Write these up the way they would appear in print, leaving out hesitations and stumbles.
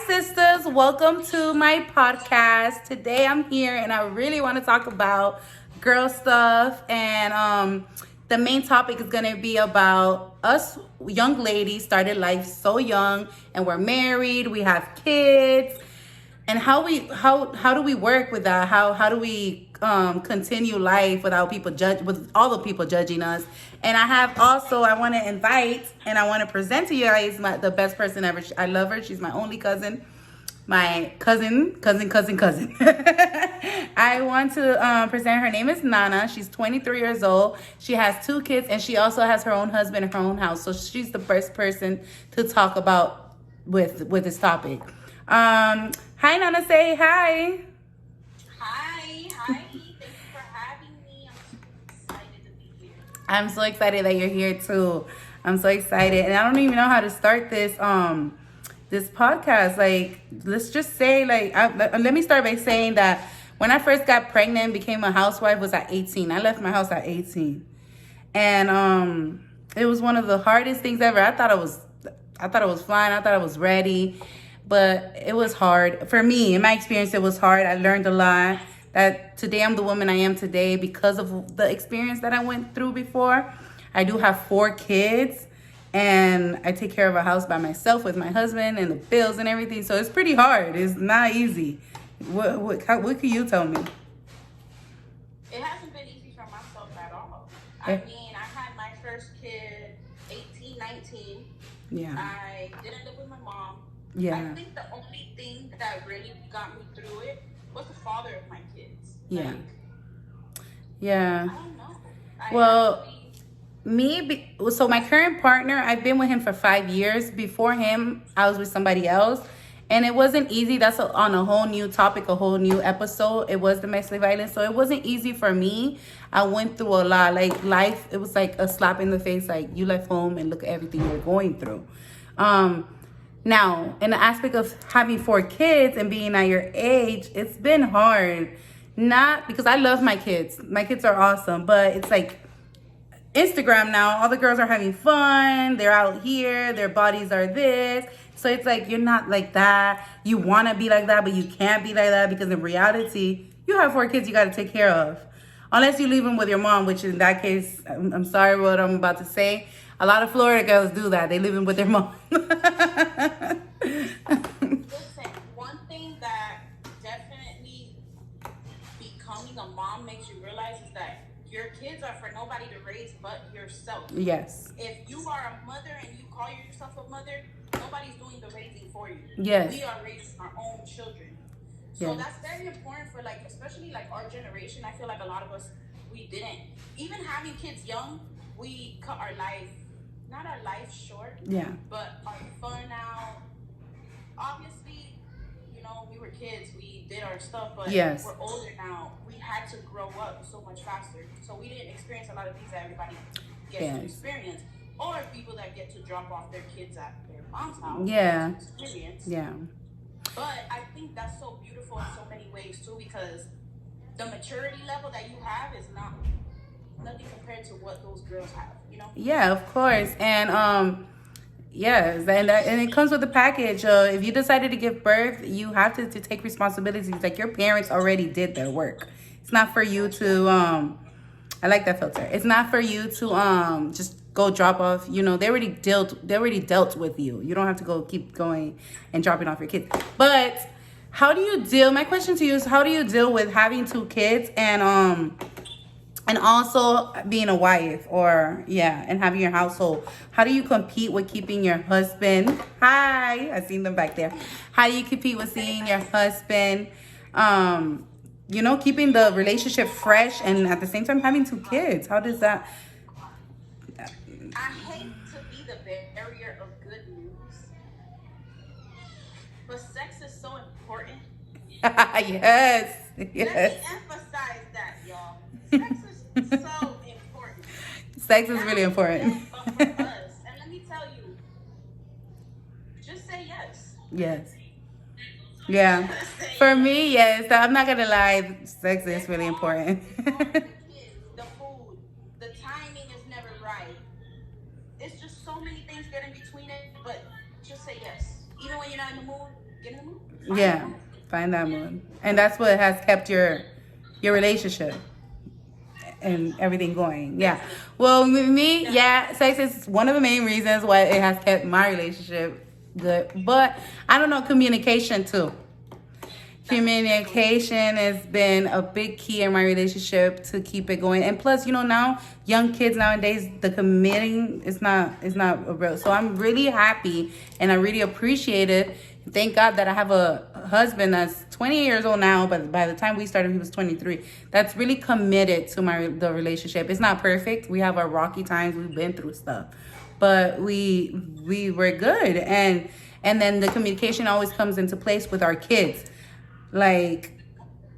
sisters, welcome to my podcast. Today I'm here and I really want to talk about girl stuff, and the main topic is going to be about us young ladies started life so young and we're married, we have kids, and how do we work with that? How do we continue life without people with all the people judging us? And I want to invite and I want to present to you guys the best person ever. I love her. She's my only cousin, my cousin. I want to present. Her name is Nana. She's 23 years old. She has 2 kids, and she also has her own husband and her own house. So she's the first person to talk about with this topic. Hi, Nana. Say hi. Hi. Thank you for having me. I'm so excited to be here. I'm so excited that you're here too. I'm so excited, and I don't even know how to start this podcast. Like, let's just say, let me start by saying that when I first got pregnant, became a housewife, was at 18. I left my house at 18, and it was one of the hardest things ever. I thought it was fine. I thought I was ready. But it was hard. For me, in my experience, it was hard. I learned a lot. That today I'm the woman I am today because of the experience that I went through before. I do have 4 kids, and I take care of a house by myself with my husband and the bills and everything. So it's pretty hard. It's not easy. What can you tell me? It hasn't been easy for myself at all. I mean, I had my first kid 18, 19. Yeah. I didn't live with my mom. Yeah. I think the only thing that really got me through it was the father of my kids. Yeah. Like, Yeah. I don't know. So my current partner, I've been with him for 5 years. Before him, I was with somebody else. And it wasn't easy. That's on a whole new topic, a whole new episode. It was domestic violence. So it wasn't easy for me. I went through a lot. Like, life, it was like a slap in the face. Like, you left home and look at everything you're going through. Now, in the aspect of having 4 kids and being at your age, it's been hard. Not because I love my kids. My kids are awesome. But it's like Instagram now. All the girls are having fun. They're out here. Their bodies are this. So it's like you're not like that. You want to be like that, but you can't be like that because in reality, you have 4 kids you got to take care of. Unless you leave them with your mom, which in that case, I'm sorry what I'm about to say. A lot of Florida girls do that. They live in with their mom. listen, one thing that definitely becoming a mom makes you realize is that your kids are for nobody to raise but yourself. Yes. If you are a mother and you call yourself a mother, nobody's doing the raising for you. Yes. We are raising our own children. So Yeah. that's very important for, like, especially like our generation. I feel like a lot of us, we didn't. Even having kids young, we cut our life, not our life short, Yeah. but our fun out. Obviously, you know, we were kids, we did our stuff, but Yes. we're older now. We had to grow up so much faster. So we didn't experience a lot of things that everybody gets to experience. Or people that get to drop off their kids at their mom's house. Yeah. Experience. Yeah. But I think that's so beautiful in so many ways too, because the maturity level that you have is nothing compared to what those girls have, you know? Yeah, of course. And yes, and it comes with the package. If you decided to give birth, you have to take responsibilities. Like, your parents already did their work. It's not for you to I like that filter. It's not for you to just go drop off. You know, they already dealt with you. You don't have to keep going and dropping off your kids. But how do you deal? My question to you is, how do you deal with having 2 kids and also being a wife, and having your household? How do you compete with keeping your husband? Hi, I seen them back there. How do you compete with seeing your husband? Keeping the relationship fresh and at the same time having 2 kids. How does that? I hate to be the barrier of good news, but sex is so important. Yes. Let me emphasize that, y'all. Sex is so important. Sex is really important. But for us, and let me tell you, just say yes. Yes. Yeah. For me, yes. I'm not gonna lie. Sex is really important. The food, the timing is never right. It's just so many things get in between it. But just say yes. Even when you're not in the mood, get in the mood. Yeah, find that mood. And that's what has kept your relationship and everything going. Yeah. Well, with me, yeah, sex is one of the main reasons why it has kept my relationship good. But I don't know, communication too. Communication has been a big key in my relationship to keep it going. And plus, you know, now young kids nowadays, the committing is not a real. So I'm really happy and I really appreciate it. Thank God that I have a husband that's 20 years old now, but by the time we started, he was 23. That's really committed to the relationship. It's not perfect. We have our rocky times. We've been through stuff, but we were good. And then the communication always comes into place with our kids. Like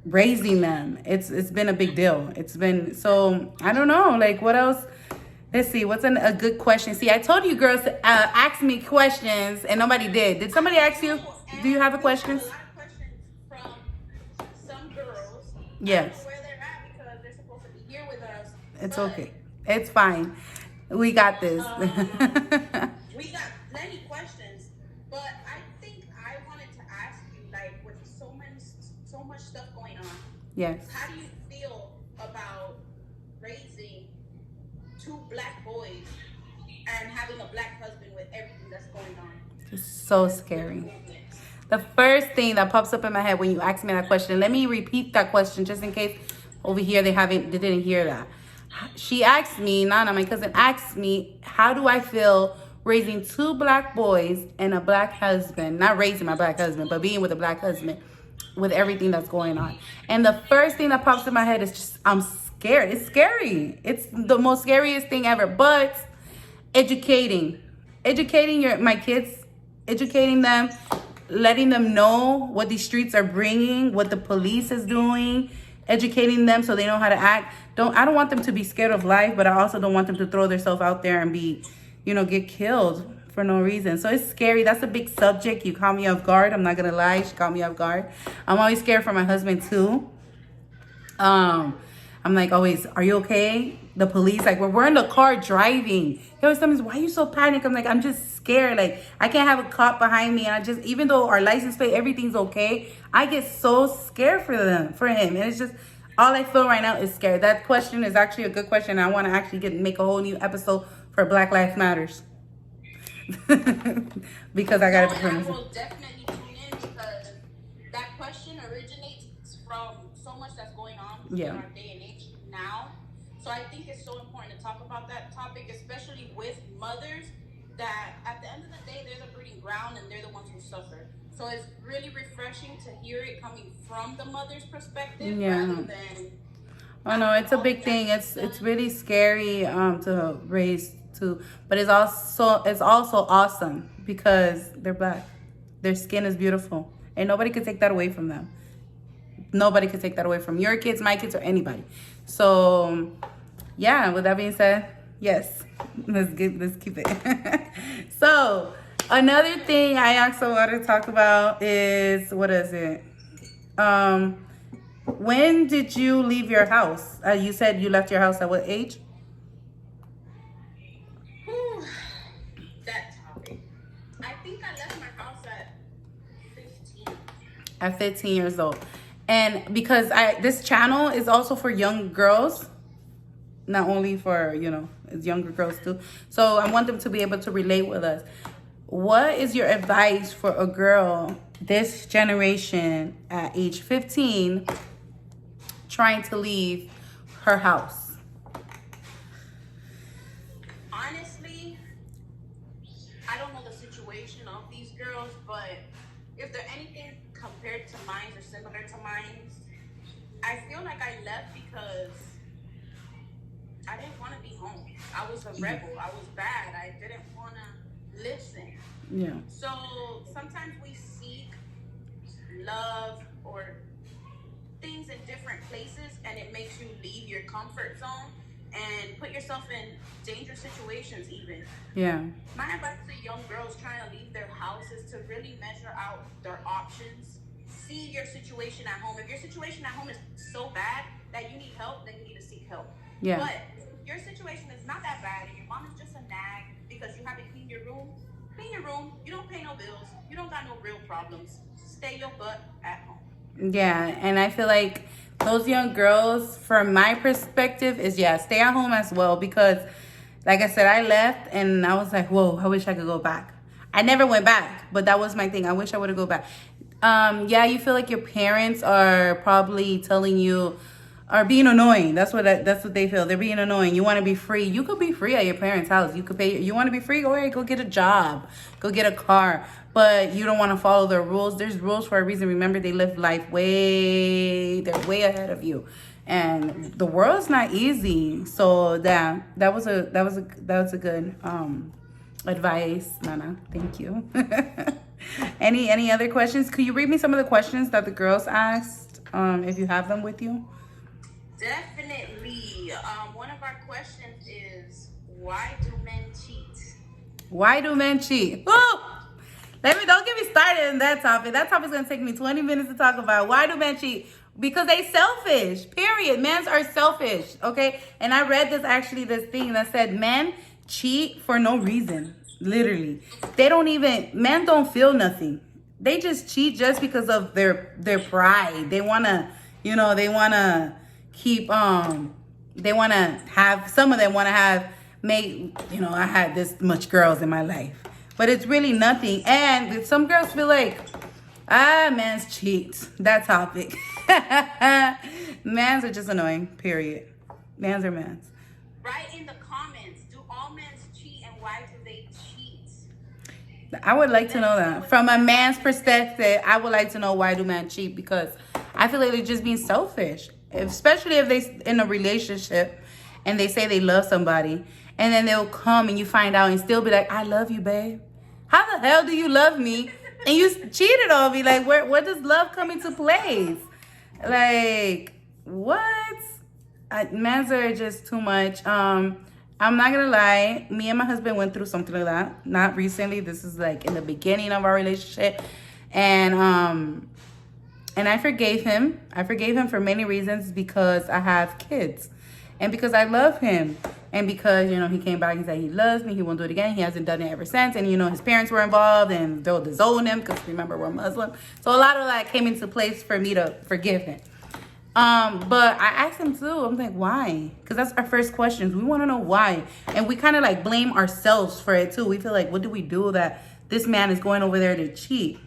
raising them, it's been a big deal. It's been, so I don't know, like what else. Let's see, what's a good question? See, I told you girls to ask me questions and nobody did somebody ask you? Do you have a question? A lot of questions from some girls. Yes. I don't know where they're at because they're supposed to be here with us. It's okay, it's fine, we got this. We got plenty questions, but I think I wanted to ask you, like, with so much stuff going on. Yes. How do you feel about raising 2 black boys and having a black husband with everything that's going on? It's so scary. The first thing that pops up in my head when you ask me that question, let me repeat that question just in case over here they didn't hear that. She asked me, Nana, my cousin asked me, how do I feel raising 2 black boys and a black husband? Not raising my black husband, but being with a black husband with everything that's going on. And the first thing that pops in my head is just, I'm scared. It's scary. It's the most scariest thing ever. But educating my kids, educating them, letting them know what these streets are bringing, what the police is doing, educating them so they know how to act. I don't want them to be scared of life, but I also don't want them to throw themselves out there and be, get killed for no reason. So it's scary. That's a big subject. You caught me off guard. I'm not gonna lie. She caught me off guard. I'm always scared for my husband too. I'm like always, are you okay? The police, like we're in the car driving. He always tells me, why are you so panicked? I'm like, I'm just scared. Like I can't have a cop behind me. And even though our license plate, everything's okay, I get so scared for him. And it's just, all I feel right now is scared. That question is actually a good question. I want to actually make a whole new episode for Black Lives Matters. Because I got to. I will definitely tune in because that question originates from so much that's going on in our day and age now. So I think it's so important to talk about that topic, especially with mothers, that at the end of the day, they're the breeding ground and they're the ones who suffer. So it's really refreshing to hear it coming from the mother's perspective rather than. Oh no, it's a big thing. It's really scary to raise two, but it's also awesome because they're black. Their skin is beautiful, and nobody can take that away from them. Nobody can take that away from your kids, my kids, or anybody. So, yeah. With that being said, yes, let's keep it. So, another thing I also want to talk about is what is it? When did you leave your house? You said you left your house at what age? That topic. I think I left my house at 15. At 15 years old. And because this channel is also for young girls, not only for, it's younger girls too. So I want them to be able to relate with us. What is your advice for a girl this generation at age 15 trying to leave her house? Honestly, I don't know the situation of these girls, but if they're anything compared to mine or similar to mine, I feel like I left because I didn't want to be home. I was a rebel. I was bad. I didn't want to listen. Yeah. So sometimes we seek love or things in different places, and it makes you leave your comfort zone and put yourself in dangerous situations even. Yeah. My advice to young girls trying to leave their house is to really measure out their options. See your situation at home. If your situation at home is so bad that you need help, then you need to seek help. Yeah. But if your situation is not that bad and your mom is just a nag because you haven't cleaned your room, clean your room. You don't pay no bills. You don't got no real problems. stay your butt at home. Yeah, and I feel like those young girls, from my perspective, is stay at home as well, because like I said, I left and I was like, whoa, I wish I could go back. I never went back, but that was my thing. I wish I would have go back. You feel like your parents are probably telling you, are being annoying. That's what they feel. They're being annoying. You want to be free. You could be free at your parents' house. You could pay. You want to be free? Go ahead. Go get a job. Go get a car. But you don't want to follow their rules. There's rules for a reason. Remember, they live life they're way ahead of you, and the world's not easy. So that was a good advice, Nana. Thank you. Any other questions? Could you read me some of the questions that the girls asked? If you have them with you. Definitely. One of our questions is, why do men cheat? Why do men cheat? Woo! Don't get me started on that topic. That topic's gonna take me 20 minutes to talk about. Why do men cheat? Because they selfish. Period. Men are selfish. Okay. And I read this thing that said men cheat for no reason. Literally. Men don't feel nothing. They just cheat just because of their pride. They wanna keep some of them want to have I had this much girls in my life, but it's really nothing. And some girls feel like men's cheat. That topic. Mans are just annoying, period. Mans are mans. Write in the comments, do all men cheat, and why do they cheat? I would like to know that. From a man's perspective, I would like to know, why do men cheat? Because I feel like they're just being selfish. Especially if they're in a relationship and they say they love somebody, and then they'll come and you find out and still be like, I love you, babe. How the hell do you love me and you cheated on me? Like, where does love come into place? Like, what? Men's are just too much. I'm not gonna lie, me and my husband went through something like that. Not recently. This is like in the beginning of our relationship. And I forgave him. I forgave him for many reasons, because I have kids and because I love him, and because, he came back and said he loves me. He won't do it again. He hasn't done it ever since. And, his parents were involved and they'll disown him because, remember, we're Muslim. So a lot of that came into place for me to forgive him. But I asked him too. I'm like, why? Because that's our first questions. We want to know why. And we kind of like blame ourselves for it too. We feel like, what do we do that this man is going over there to cheat?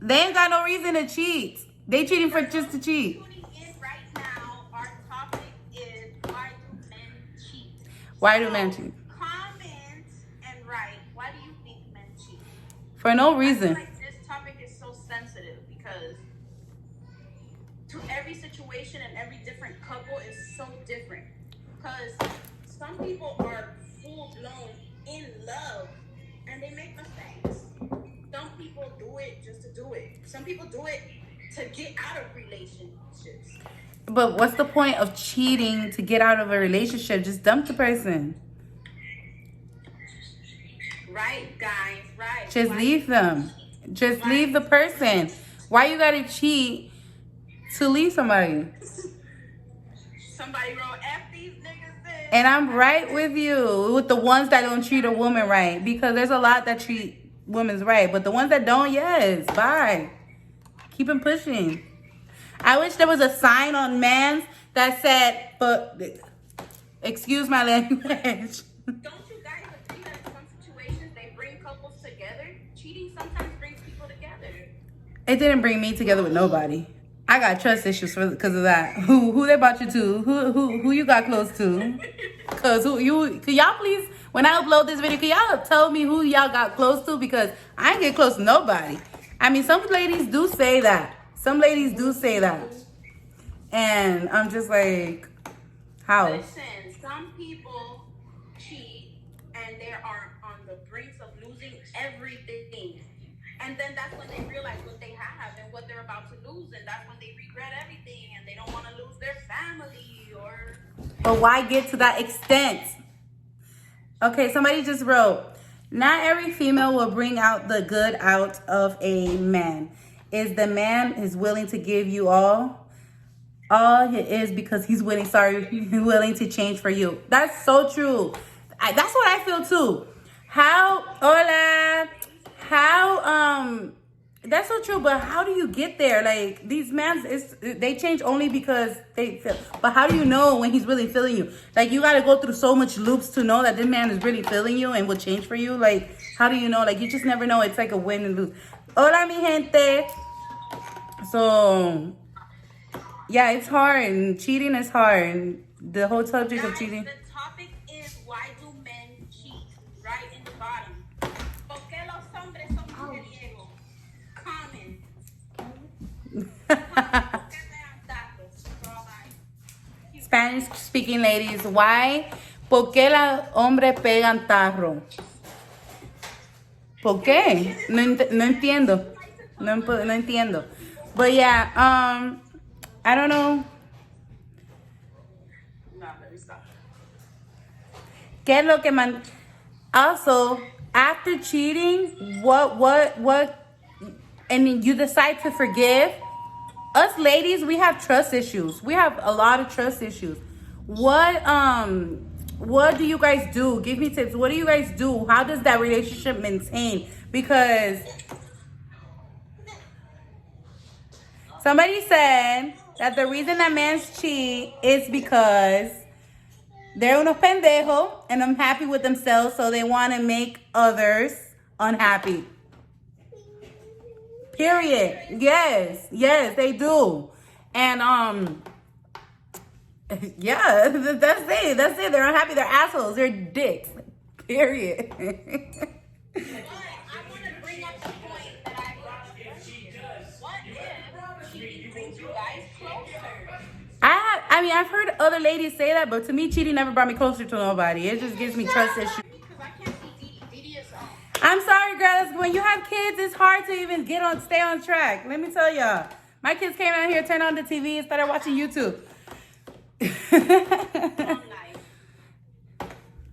They ain't got no reason to cheat. They cheating for just to cheat. Tuning in right now, our topic is, why do men cheat? Why do men cheat? Comment and write, why do you think men cheat? For no reason. I feel like this topic is so sensitive because to every situation and every different couple is so different. Because some people are full blown in love and they make mistakes. Some people do it just to do it. Some people do it to get out of relationships. But what's the point of cheating to get out of a relationship? Just dump the person. Right, guys, right. Just leave them. Just leave the person. Why you gotta cheat to leave somebody? Somebody wrote, F these niggas in. And I'm right with you, with the ones that don't treat a woman right. Because there's a lot that treat women's right, but the ones that don't, yes, bye. Keep them pushing. I wish there was a sign on Mans that said, but excuse my language. Don't you guys agree that in some situations they bring couples together? Cheating sometimes brings people together. It didn't bring me together with nobody. I got trust issues because of that. Who they brought you to? Who you got close to? Cause could y'all please, when I upload this video, can y'all tell me who y'all got close to? Because I ain't get close to nobody. I mean, some ladies do say that. Some ladies do say that. And I'm just like, how? Listen, some people cheat and they are on the brink of losing everything. And then that's when they realize what they have and what they're about to lose. And that's when they regret everything and they don't want to lose their family or... But why get to that extent? Okay, somebody just wrote, not every female will bring out the good out of a man. Is the man is willing to give you all it is because he's willing to change for you. That's so true. That's what I feel too. How That's so true, but how do you get there? Like, these mans, they change only because they feel. But how do you know when he's really feeling you? Like, you got to go through so much loops to know that this man is really feeling you and will change for you. Like, how do you know? Like, you just never know. It's like a win and lose. Hola, mi gente. So, yeah, it's hard. And cheating is hard. And the whole subject of cheating. The topic is, why do men cheat? Right in the bottom. ¿Por qué los hombres son mujeriegos? Spanish speaking ladies, why? ¿Por qué los hombres pegan tarro? ¿Por qué? No entiendo. No entiendo. But yeah, I don't know. ¿Qué es lo que man? Also, after cheating, what? And you decide to forgive. Us ladies, we have trust issues. We have a lot of trust issues. What do you guys do? Give me tips. What do you guys do? How does that relationship maintain? Because somebody said that the reason that men cheat is because they're unos pendejos and unhappy with themselves, so they want to make others unhappy. Period. Yes, they do. And yeah, that's it. They're unhappy. They're assholes. They're dicks. Period. But I want to bring up the point that I brought up earlier. What if cheating brings you guys closer? I've heard other ladies say that, but to me, cheating never brought me closer to nobody. It just gives me trust issues. Because I can't see Didi is I'm sorry, girls. When you have kids, it's hard to even stay on track. Let me tell y'all. My kids came out here, turned on the TV, and started watching YouTube.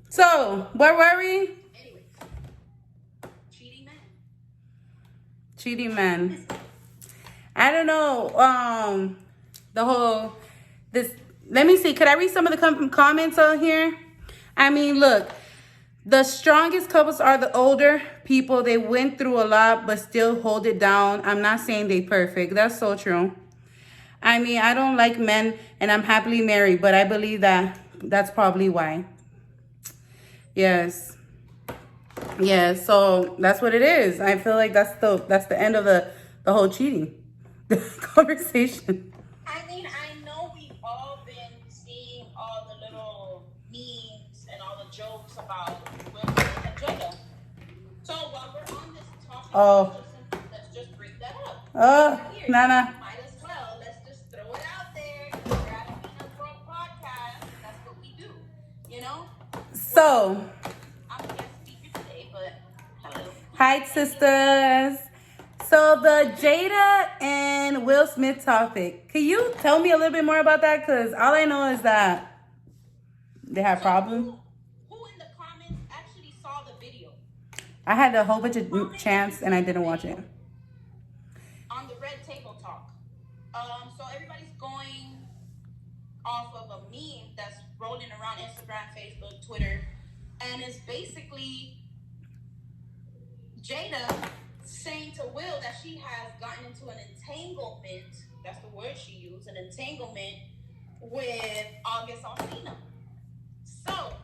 So, where were we? Anyway, cheating men. I don't know. Let me see. Could I read some of the comments on here? I mean, look. The strongest couples are the older people. They went through a lot, but still hold it down. I'm not saying they perfect. That's so true. I mean, I don't like men, and I'm happily married, but I believe that's probably why. Yes. So that's what it is. I feel like that's the end of the whole cheating conversation. I mean, I know we've all been seeing all the little memes and all the jokes about Will Smith and Jada. So while we're on this topic, let's just bring that up. Nana. Might as well. Let's just throw it out there. We're at a Peanut World podcast. That's what we do. You know? So. I'm a guest speaker today, but hello. Hi, sisters. So the Jada and Will Smith topic. Can you tell me a little bit more about that? Because all I know is that they have problems. Who in the comments actually saw the video? I had a whole bunch of chants and I didn't watch it. On the Red Table Talk. So everybody's going off of a meme that's rolling around Instagram, Facebook, Twitter, and it's basically Jada saying to Will that she has gotten into an entanglement, that's the word she used, an entanglement with August Alsina. So,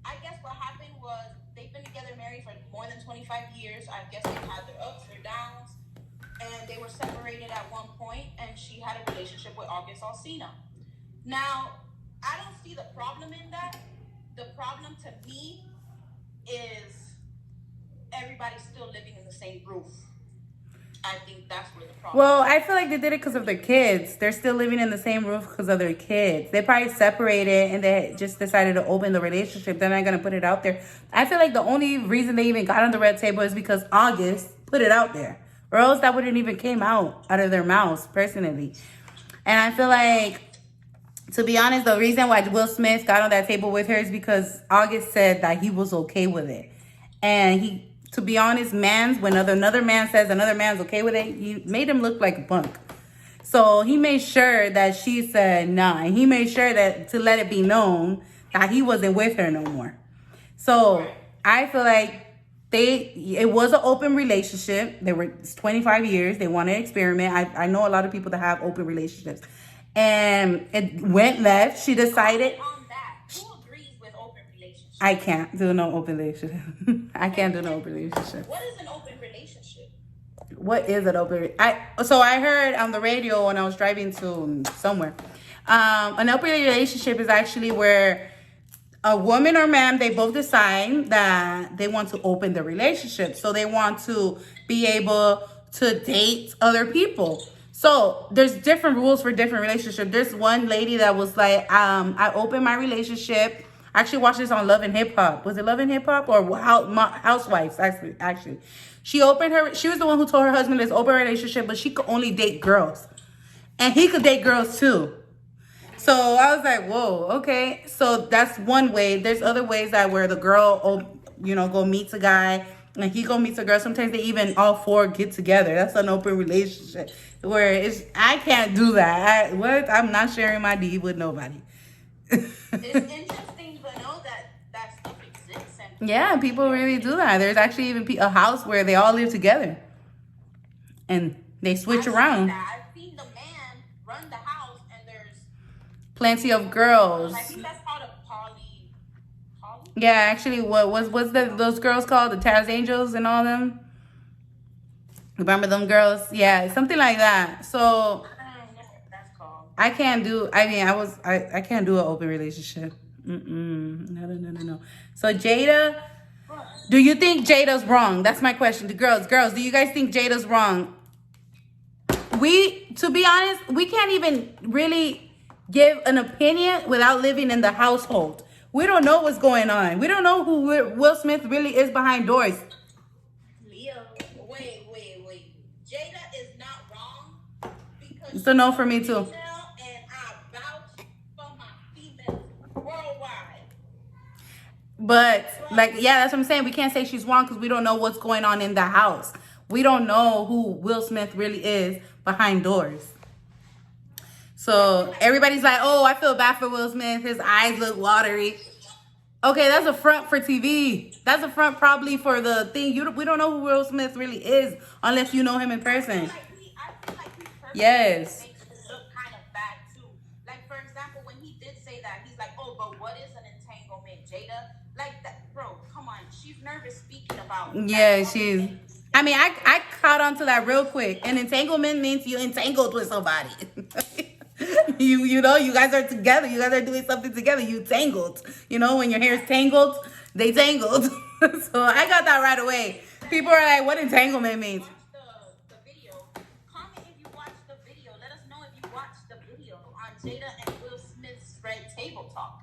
I guess what happened was they've been together, married for more than 25 years. I guess they've had their ups, their downs, and they were separated at one point, and she had a relationship with August Alsina. Now, I don't see the problem in that. The problem to me is everybody's still living in the same roof. I think that's where the problem Well, I feel like they did it because of their kids. They're still living in the same roof because of their kids. They probably separated and they just decided to open the relationship. They're not going to put it out there. I feel like the only reason they even got on the red table is because August put it out there. Or else that wouldn't even came out of their mouths, personally. And I feel like, to be honest, the reason why Will Smith got on that table with her is because August said that he was okay with it. And to be honest, when another man says another man's okay with it, he made him look like a punk. So he made sure that she said nah. And he made sure that to let it be known that he wasn't with her no more. So I feel like It was an open relationship. They were 25 years. They wanted to experiment. I know a lot of people that have open relationships, and it went left. She decided. On that, who agrees with open relationships? I can't do no open relationship. I can't do no open relationship. What is an open relationship? What is an open? So I heard on the radio when I was driving to somewhere. An open relationship is actually where a woman or man, they both decide that they want to open the relationship. So they want to be able to date other people. So there's different rules for different relationships. There's one lady that was like, I opened my relationship. I actually watched this on Love and Hip Hop. Was it Love and Hip Hop or Housewives? Actually, she was the one who told her husband, let's open a relationship, but she could only date girls. And he could date girls too. So I was like, whoa, okay. So that's one way. There's other ways that where the girl, go meet a guy and he go meet a girl. Sometimes they even all four get together. That's an open relationship where I can't do that. I'm not sharing my D with nobody. It's interesting to know that stuff exists. Yeah, people really do that. There's actually even a house where they all live together and they switch around. I've seen the man run the house and there's plenty of girls. I think that's called a poly. Yeah, actually, what's those girls called? The Taz Angels and all them. Remember them girls? Yeah, something like that. So I don't know what that's called. I can't do. I can't do an open relationship. No. So Jada, do you think Jada's wrong? That's my question. The girls, do you guys think Jada's wrong? To be honest, we can't even really give an opinion without living in the household. We don't know what's going on. We don't know who Will Smith really is behind doors. Leo, wait. Jada is not wrong because It's a no for me too. And I vouch for my females worldwide. But that's what I'm saying. We can't say she's wrong because we don't know what's going on in the house. We don't know who Will Smith really is behind doors. So everybody's like, oh, I feel bad for Will Smith. His eyes look watery. Okay, that's a front for TV. That's a front probably for the thing. We don't know who Will Smith really is unless you know him in person. I feel like he Yes. makes it look kind of bad too. Like, for example, when he did say that, he's like, oh, but what is an entanglement, Jada? Like, that, bro, come on. She's nervous speaking about Yeah, she's... I mean, I caught on to that real quick. An entanglement means you entangled with somebody. you guys are together. You guys are doing something together. You tangled. When your hair is tangled, they tangled. So I got that right away. People are like, what entanglement means? Watch the video. Comment if you watched the video. Let us know if you watched the video on Jada and Will Smith's Red Table Talk.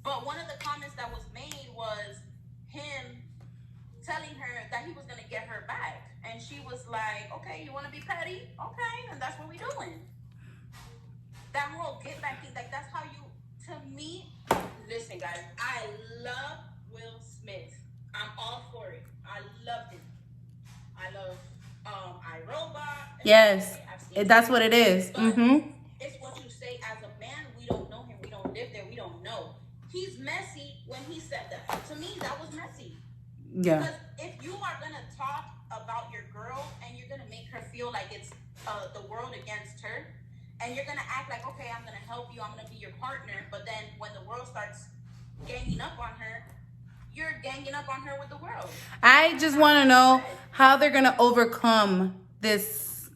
But one of the comments that was made was him telling her that he was going to get her back. And she was like, okay, you want to be petty? Okay, and that's what we doing. That whole get back thing, like that's how to me, listen guys, I love Will Smith. I'm all for it. I loved it. I love iRobot. Yes, that's what it is. It's what you say as a man. We don't know him. We don't live there. We don't know. He's messy when he said that. To me, that was messy. Yeah. Because if you are going to talk about your girl and you're going to make her feel like it's the world against her, and you're going to act like, okay, I'm going to help you, I'm going to be your partner, but then when the world starts ganging up on her, you're ganging up on her with the world. I just want to know how they're going to overcome this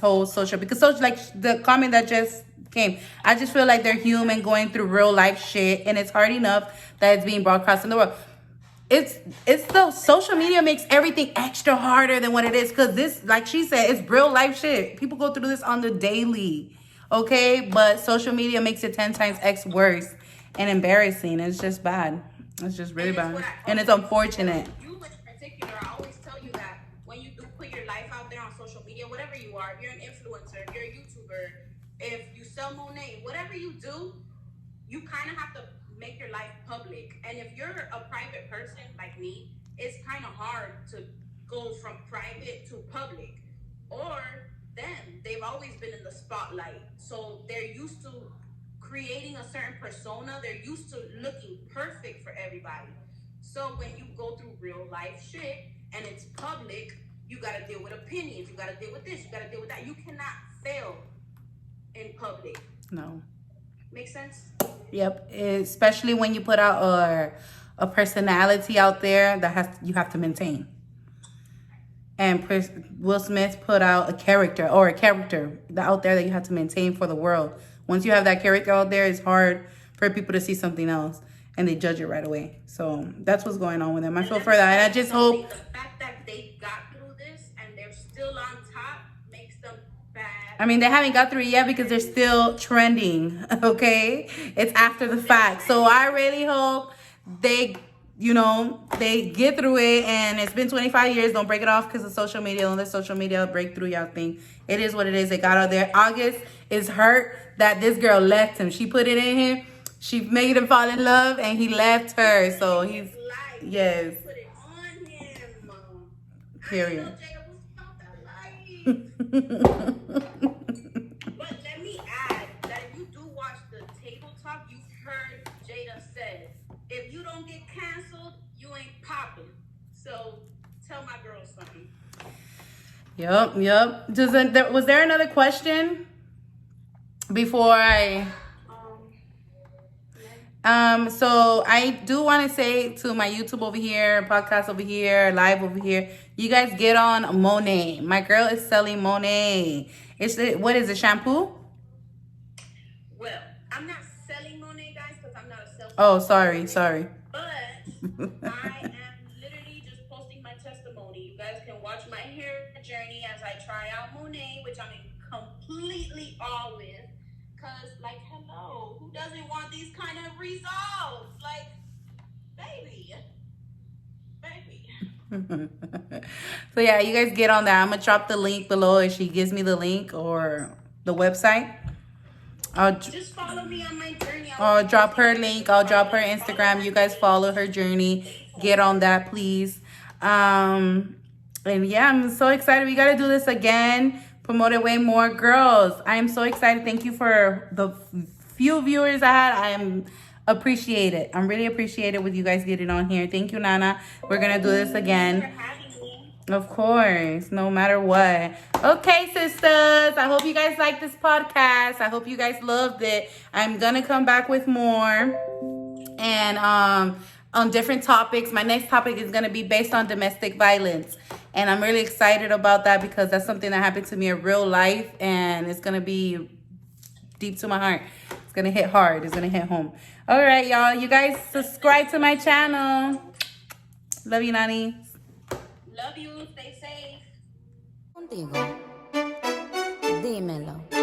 whole social, because like the comment that just came, I just feel like they're human going through real life shit, and it's hard enough that it's being broadcast in the world. It's the social media makes everything extra harder than what it is, because this, like she said, it's real life shit. People go through this on the daily, okay? But social media makes it 10 times X worse and embarrassing. It's just bad. It's just really bad. And it's unfortunate. You in particular, I always tell you that when you do put your life out there on social media, whatever you are, if you're an influencer, if you're a YouTuber, if you sell Monet, whatever you do, you kind of have to make your life public. And if you're a private person like me, it's kind of hard to go from private to public. Or them, they've always been in the spotlight, so they're used to creating a certain persona. They're used to looking perfect for everybody. So when you go through real life shit and it's public, you gotta deal with opinions. You gotta deal with this. You gotta deal with that. You cannot fail in public. No. Make sense? Yep. Especially when you put out a personality out there that you have to maintain. And Will Smith put out a character out there that you have to maintain for the world. Once you have that character out there, it's hard for people to see something else and they judge it right away. So that's what's going on with them. I feel for that. And I just hope the fact that they got through this and they're still on top makes them bad. I mean, they haven't got through it yet because they're still trending, okay? It's after the fact. So I really hope they get through it. And it's been 25 years. Don't break it off because of social media. Don't let social media break through y'all thing. It is what it is. They got out there. August is hurt that this girl left him. She put it in him. She made him fall in love and he left her. So he's, yes. Put it on him. Period. But let me add that if you do watch the table talk, you've heard Jada said, if you don't get canceled, you ain't popping. So tell my girl something. Yep. Was there another question before I... So I do want to say to my YouTube over here, podcast over here, live over here, you guys get on Monet. My girl is selling Monet. What is it, shampoo? Well, I'm not selling Monet, guys, because I'm not a self. Oh, sorry. But I am literally just posting my testimony. You guys can watch my hair journey as I try out Monet, which I'm completely all with. Because, like, hello, who doesn't want these kind of results? Like, baby. So, yeah, you guys get on that. I'm going to drop the link below if she gives me the link or the website. Just follow me on my journey. I'll drop her link. I'll drop her Instagram. You guys follow her journey. Get on that, please. And, yeah, I'm so excited. We got to do this again. Promote it way more. Girls, I am so excited. Thank you for the few viewers I had. I am appreciated. I'm really appreciated with you guys getting on here. Thank you, Nana. We're going to do this again. Thanks for having me. Of course, no matter what. Okay, sisters, I hope you guys like this podcast. I hope you guys loved it. I'm going to come back with more and on different topics. My next topic is going to be based on domestic violence. And I'm really excited about that because that's something that happened to me in real life. And it's going to be deep to my heart. It's going to hit hard. It's going to hit home. All right, y'all. You guys subscribe to my channel. Love you, Nani. Love you. Stay safe. Contigo. Dímelo.